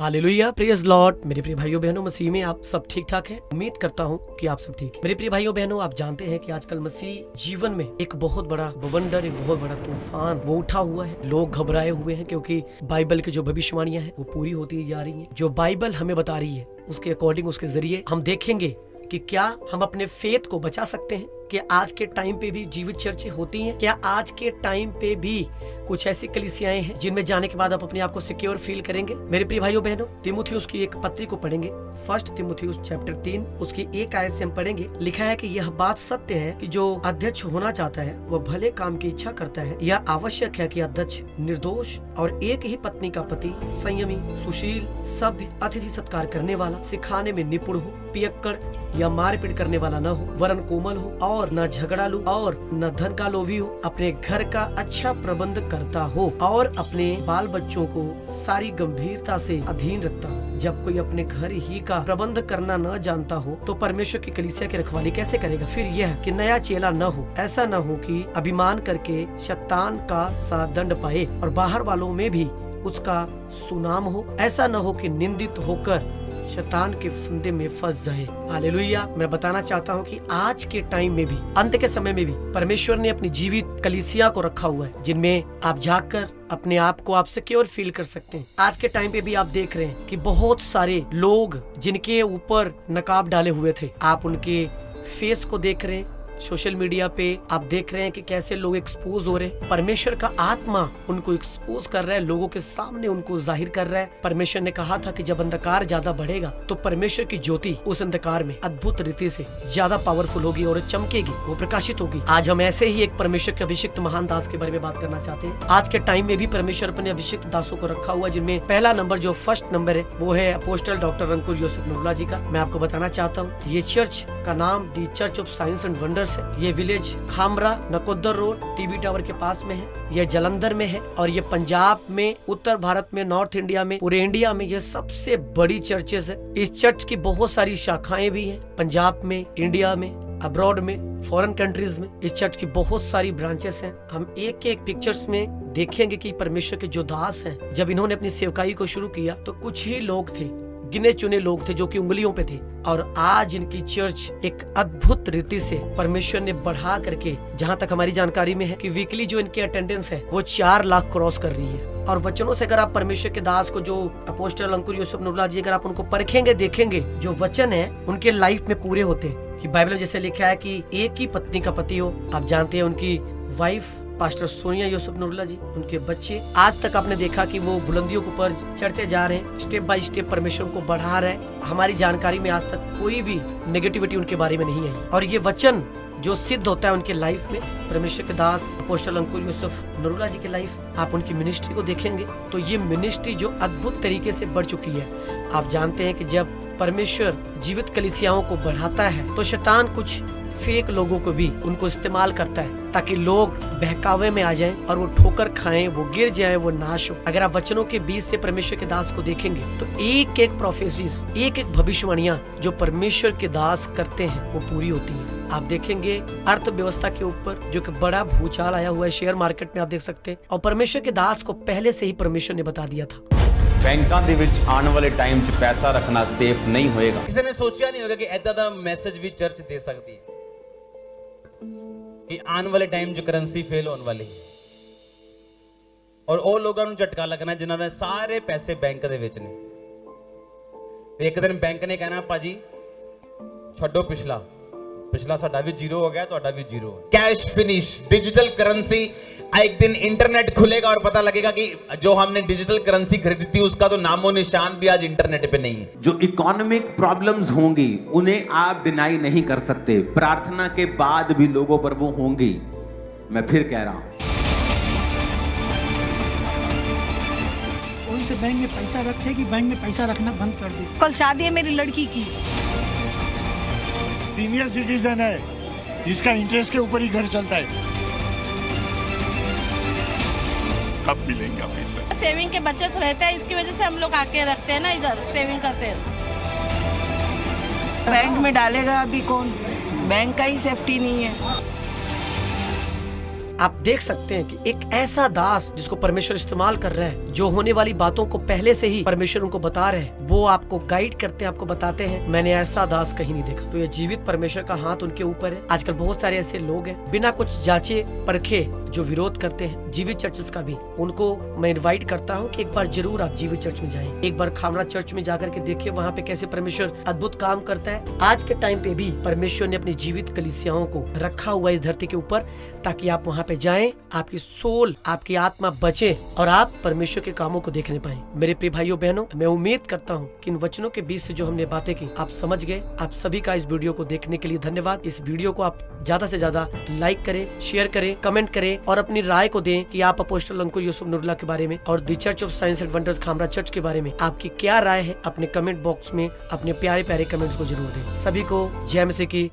Hallelujah, praise Lord. मेरे प्रिय भाइयों बहनों, मसीह में आप सब ठीक ठाक हैं। उम्मीद करता हूं कि आप सब ठीक हैं। मेरे प्रिय भाइयों बहनों, आप जानते हैं कि आजकल मसीह जीवन में एक बहुत बड़ा बवंडर, एक बहुत बड़ा तूफान वो उठा हुआ है। लोग घबराए हुए हैं क्योंकि बाइबल की जो भविष्यवाणियां हैं वो पूरी होती जा रही हैं। जो बाइबल हमें बता रही है उसके अकॉर्डिंग, उसके जरिए हम देखेंगे कि क्या हम अपने फेथ को बचा सकते हैं। क्या आज के टाइम पे भी जीवित चर्चें होती हैं? क्या आज के टाइम पे भी कुछ ऐसी कलीसियाएं हैं जिनमें जाने के बाद आप अपने आप को सिक्योर फील करेंगे? मेरे प्रिय भाइयों बहनों, तीमुथियुस की एक पत्री को पढ़ेंगे। 1 तीमुथियुस चैप्टर 3 उसकी 1 आयत से हम पढ़ेंगे। लिखा है कि यह बात सत्य है कि जो अध्यक्ष होना चाहता है वह भले काम की इच्छा करता है। यह आवश्यक है कि अध्यक्ष निर्दोष और एक ही पत्नी का पति, संयमी, सुशील, सभ्य, अतिथि सत्कार करने वाला, सिखाने में निपुण हो, पियक्कड़ या मारपीट करने वाला न हो, वरन कोमल हो और न झगड़ालू और न धन का लोभी हो, अपने घर का अच्छा प्रबंध करता हो और अपने बाल बच्चों को सारी गंभीरता से अधीन रखता हो। जब कोई अपने घर ही का प्रबंध करना न जानता हो तो परमेश्वर की कलीसिया की रखवाली कैसे करेगा? फिर यह कि नया चेला न हो, ऐसा न हो कि अभिमान करके शैतान का सा दंड पाए और बाहर वालों में भी उसका सुनाम हो। ऐसा न हो कि निंदित होकर शैतान के फंदे में फंस जाए। हालेलुया। मैं बताना चाहता हूँ कि आज के टाइम में भी, अंत के समय में भी परमेश्वर ने अपनी जीवित कलीसिया को रखा हुआ है जिनमें आप जाकर अपने आप को आप सिक्योर फील कर सकते हैं। आज के टाइम पे भी आप देख रहे हैं कि बहुत सारे लोग जिनके ऊपर नकाब डाले हुए थे, आप उनके फेस को देख रहे हैं। सोशल मीडिया पे आप देख रहे हैं कि कैसे लोग एक्सपोज हो रहे हैं। परमेश्वर का आत्मा उनको एक्सपोज कर रहा है, लोगों के सामने उनको जाहिर कर रहा है। परमेश्वर ने कहा था कि जब अंधकार ज्यादा बढ़ेगा तो परमेश्वर की ज्योति उस अंधकार में अद्भुत रीति से ज्यादा पावरफुल होगी और चमकेगी, वो प्रकाशित होगी। आज हम ऐसे ही एक परमेश्वर के अभिषिक्त महान दास के बारे में बात करना चाहते हैं। आज के टाइम में भी परमेश्वर अपने अभिषिक्त दासों को रखा हुआ, जिनमें पहला नंबर, जो फर्स्ट नंबर है, वो है अपोस्टल डॉक्टर अंकुर योसेफ नरूला जी का। मैं आपको बताना चाहता हूँ, ये चर्च का नाम the Church of Science and Wonders है। ये village Khamra, Nakodar road, TB tower के पास में है। यह जलंधर में है और ये पंजाब में, उत्तर भारत में, नॉर्थ इंडिया में, पूरे इंडिया में ये सबसे बड़ी चर्चेस है। इस चर्च की बहुत सारी शाखाएं भी हैं, पंजाब में, इंडिया में, अब्रॉड में, फॉरेन कंट्रीज में। इस चर्च की बहुत सारी ब्रांचेस हैं। हम एक एक पिक्चर्स में देखेंगे कि परमेश्वर के जो दास हैं, जब इन्होंने अपनी सेवकाई को शुरू किया तो कुछ ही लोग थे, गिने चुने लोग थे जो कि उंगलियों पे थे, और आज इनकी चर्च एक अद्भुत रीति से परमेश्वर ने बढ़ा करके, जहां तक हमारी जानकारी में है कि वीकली जो इनकी अटेंडेंस है वो 4 लाख क्रॉस कर रही है। और वचनों से अगर आप परमेश्वर के दास को, जो अपोस्टल अंकुर योसेफ नरूला जी, अगर आप उनको परखेंगे, देखेंगे, जो वचन है उनके लाइफ में पूरे होते हैं। कि बाइबल में जैसे लिखा है कि एक ही पत्नी का पति हो। आप जानते हैं उनकी वाइफ पास्टर सोनिया योसेफ नरूला जी, उनके बच्चे, आज तक आपने देखा कि वो बुलंदियों के ऊपर चढ़ते जा रहे हैं, स्टेप बाय स्टेप परमेश्वर को बढ़ा रहे हैं। हमारी जानकारी में आज तक कोई भी नेगेटिविटी उनके बारे में नहीं आई, और ये वचन जो सिद्ध होता है उनके लाइफ में, परमेश्वर के दास अपोस्टल अंकुर योसेफ नरूला जी की लाइफ, आप उनकी मिनिस्ट्री को देखेंगे तो ये मिनिस्ट्री जो अद्भुत तरीके से बढ़ चुकी है। आप जानते हैं कि जब परमेश्वर जीवित कलीसियाओं को बढ़ाता है तो शैतान कुछ फेक लोगों को भी उनको इस्तेमाल करता है ताकि लोग बहकावे में आ जाएं और वो ठोकर खाएं, वो गिर जाएं, वो नाश हो। अगर आप वचनों के बीच से परमेश्वर के दास को देखेंगे तो एक एक प्रोफेसीज, एक एक भविष्यवाणियां जो परमेश्वर के दास करते हैं वो पूरी होती हैं। आप देखेंगे अर्थव्यवस्था के ऊपर जो कि बड़ा भूचाल आया हुआ है, शेयर मार्केट में आप देख सकते हैं, और परमेश्वर के दास को पहले से ही परमेश्वर ने बता दिया था। ਬੈਂਕਾਂ ਦੇ ਵਿੱਚ ਆਉਣ ਵਾਲੇ ਟਾਈਮ 'ਚ ਪੈਸਾ ਰੱਖਣਾ ਸੇਫ ਨਹੀਂ ਹੋਏਗਾ। ਕਿਸੇ ਨੇ ਸੋਚਿਆ ਨਹੀਂ ਹੋਗਾ ਕਿ ਐਦਾਂ ਦਾ ਮੈਸੇਜ ਵੀ ਚਰਚ ਦੇ ਸਕਦੀ ਹੈ ਕਿ ਆਉਣ ਵਾਲੇ ਟਾਈਮ 'ਚ ਕਰੰਸੀ ਫੇਲ ਹੋਣ ਵਾਲੀ ਹੈ, ਔਰ ਉਹ ਲੋਕਾਂ ਨੂੰ ਝਟਕਾ ਲੱਗਣਾ ਜਿਨ੍ਹਾਂ ਦੇ ਸਾਰੇ ਪੈਸੇ ਬੈਂਕ ਦੇ ਵਿੱਚ ਨੇ। ਤੇ ਇੱਕ ਦਿਨ ਬੈਂਕ ਨੇ ਕਹਿਣਾ, ਭਾਜੀ ਛੱਡੋ ਪਿਛਲਾ ਸਾਡਾ ਵੀ ਜ਼ੀਰੋ ਹੋ ਗਿਆ, ਤੁਹਾਡਾ ਵੀ zero. Cash finish, digital currency. एक दिन इंटरनेट खुलेगा और पता लगेगा कि जो हमने डिजिटल करेंसी खरीदी थी उसका तो नामो निशान भी आज इंटरनेट पे नहीं है। जो इकोनॉमिक प्रॉब्लम्स होंगी उन्हें आप डिनाई नहीं कर सकते, प्रार्थना के बाद भी लोगों पर वो होंगी। मैं फिर कह रहा हूं, उनसे बैंक में पैसा रखे कि बैंक में पैसा रखना बंद कर दे। कल शादी है मेरी लड़की की, सीनियर सिटीजन है जिसका इंटरेस्ट के ऊपर ही घर चलता है। कब मिलेंगे पैसा? सेविंग के बचत रहता है, इसकी वजह से हम लोग आके रखते हैं ना, इधर सेविंग करते हैं। बैंक में डालेगा अभी कौन? बैंक का ही सेफ्टी नहीं है। आप देख सकते हैं कि एक ऐसा दास जिसको परमेश्वर इस्तेमाल कर रहा है, जो होने वाली बातों को पहले से ही परमेश्वर उनको बता रहे हैं, वो आपको गाइड करते हैं, आपको बताते हैं। मैंने ऐसा दास कहीं नहीं देखा। तो ये जीवित परमेश्वर का हाथ उनके ऊपर है। आजकल बहुत सारे ऐसे लोग हैं बिना कुछ जांचे परखे जो विरोध करते हैं जीवित चर्चेस का भी। उनको मैं इनवाइट करता हूँ कि एक बार जरूर आप जीवित चर्च में जाएं, एक बार खामरा चर्च में जाकर के देखिए वहाँ पे कैसे परमेश्वर अद्भुत काम करता है। आज के टाइम पे भी परमेश्वर ने अपनी जीवित कलीसियाओं को रखा हुआ इस धरती के ऊपर, ताकि आप वहाँ पे जाएं, आपकी सोल, आपकी आत्मा बचे और आप परमेश्वर के कामों को देखने पाए। मेरे प्रिय भाइयों बहनों, मैं उम्मीद करता हूँ कि इन वचनों के बीच से जो हमने बातें की आप समझ गए। आप सभी का इस वीडियो को देखने के लिए धन्यवाद। इस वीडियो को आप ज्यादा से ज्यादा लाइक करें, शेयर करें, कमेंट करें और अपनी राय को दें कि आप अपोस्टल अंकुर यूसुफ नूरुल्लाह के बारे में और the church of Science and wonders Khamra church के बारे में आपकी क्या राय है। अपने कमेंट बॉक्स में अपने प्यारे प्यारे कमेंट्स को जरूर दें। सभी को जय मसीह की